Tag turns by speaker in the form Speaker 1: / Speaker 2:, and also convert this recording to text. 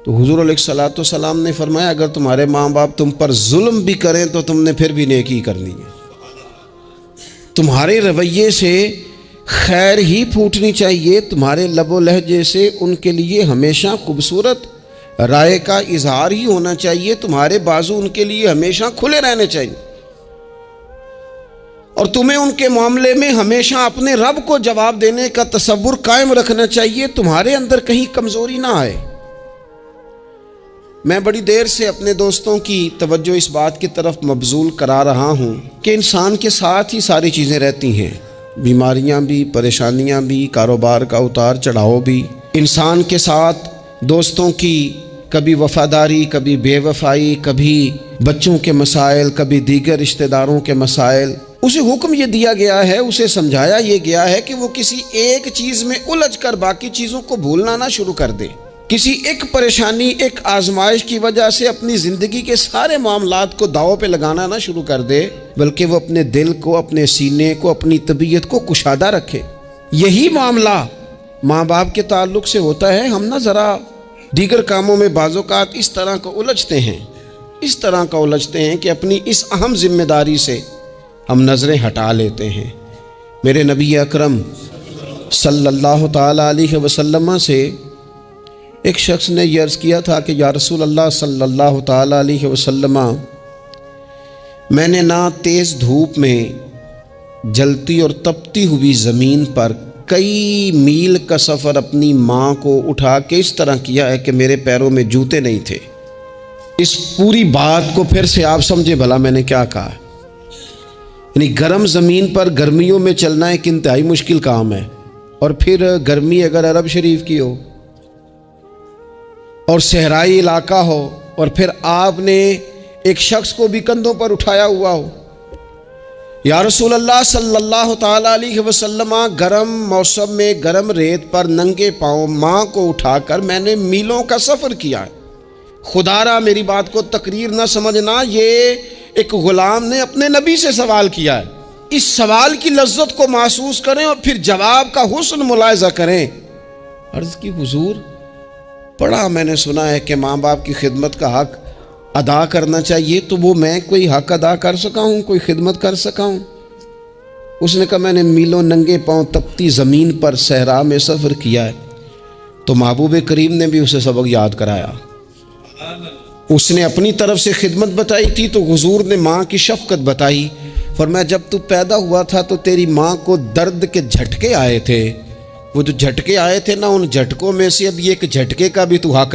Speaker 1: تو حضور علیہ الصلوۃ والسلام نے فرمایا اگر تمہارے ماں باپ تم پر ظلم بھی کریں تو تم نے پھر بھی نیکی کرنی ہے، تمہارے رویے سے خیر ہی پھوٹنی چاہیے، تمہارے لب و لہجے سے ان کے لیے ہمیشہ خوبصورت رائے کا اظہار ہی ہونا چاہیے، تمہارے بازو ان کے لیے ہمیشہ کھلے رہنے چاہیے، اور تمہیں ان کے معاملے میں ہمیشہ اپنے رب کو جواب دینے کا تصور قائم رکھنا چاہیے، تمہارے اندر کہیں کمزوری نہ آئے۔ میں بڑی دیر سے اپنے دوستوں کی توجہ اس بات کی طرف مبذول کرا رہا ہوں کہ انسان کے ساتھ ہی ساری چیزیں رہتی ہیں، بیماریاں بھی، پریشانیاں بھی، کاروبار کا اتار چڑھاؤ بھی، انسان کے ساتھ دوستوں کی کبھی وفاداری، کبھی بے وفائی، کبھی بچوں کے مسائل، کبھی دیگر رشتہ داروں کے مسائل۔ اسے حکم یہ دیا گیا ہے، اسے سمجھایا یہ گیا ہے کہ وہ کسی ایک چیز میں الجھ کر باقی چیزوں کو بھولنا نہ شروع کر دے، کسی ایک پریشانی، ایک آزمائش کی وجہ سے اپنی زندگی کے سارے معاملات کو داؤ پہ لگانا نہ شروع کر دے، بلکہ وہ اپنے دل کو، اپنے سینے کو، اپنی طبیعت کو کشادہ رکھے۔ یہی معاملہ ماں باپ کے تعلق سے ہوتا ہے۔ ہم نہ ذرا دیگر کاموں میں بعض اوقات اس طرح کا الجھتے ہیں کہ اپنی اس اہم ذمہ داری سے ہم نظریں ہٹا لیتے ہیں۔ میرے نبی اکرم صلی اللہ تعالی علیہ وسلم سے ایک شخص نے یہ عرض کیا تھا کہ یا رسول اللہ صلی اللہ تعالی علیہ وسلم، میں نے نہ تیز دھوپ میں جلتی اور تپتی ہوئی زمین پر کئی میل کا سفر اپنی ماں کو اٹھا کے اس طرح کیا ہے کہ میرے پیروں میں جوتے نہیں تھے۔ اس پوری بات کو پھر سے آپ سمجھے بھلا میں نے کیا کہا، یعنی گرم زمین پر گرمیوں میں چلنا ایک انتہائی مشکل کام ہے، اور پھر گرمی اگر عرب شریف کی ہو اور صحرائی علاقہ ہو، اور پھر آپ نے ایک شخص کو بھی کندھوں پر اٹھایا ہوا ہو۔ یا رسول اللہ صلی اللہ تعالی علیہ وسلم، گرم موسم میں گرم ریت پر ننگے پاؤں ماں کو اٹھا کر میں نے میلوں کا سفر کیا ہے۔ خدا را میری بات کو تقریر نہ سمجھنا، یہ ایک غلام نے اپنے نبی سے سوال کیا ہے۔ اس سوال کی لذت کو محسوس کریں اور پھر جواب کا حسن ملاحظہ کریں۔ عرض کی حضور، پڑھا میں نے سنا ہے کہ ماں باپ کی خدمت کا حق ادا کرنا چاہیے، تو وہ میں کوئی حق ادا کر سکا ہوں، کوئی خدمت کر سکا ہوں؟ اس نے کہا میں نے میلوں ننگے پاؤں تپتی زمین پر صحرا میں سفر کیا ہے۔ تو محبوب کریم نے بھی اسے سبق یاد کرایا۔ اس نے اپنی طرف سے خدمت بتائی تھی تو حضور نے ماں کی شفقت بتائی۔ فرمایا جب تو پیدا ہوا تھا تو تیری ماں کو درد کے جھٹکے آئے تھے، وہ جو جھٹکے آئے تھے نا، ان جھٹکوں میں سے اب یہ ایک جھٹکے کا بھی تو حق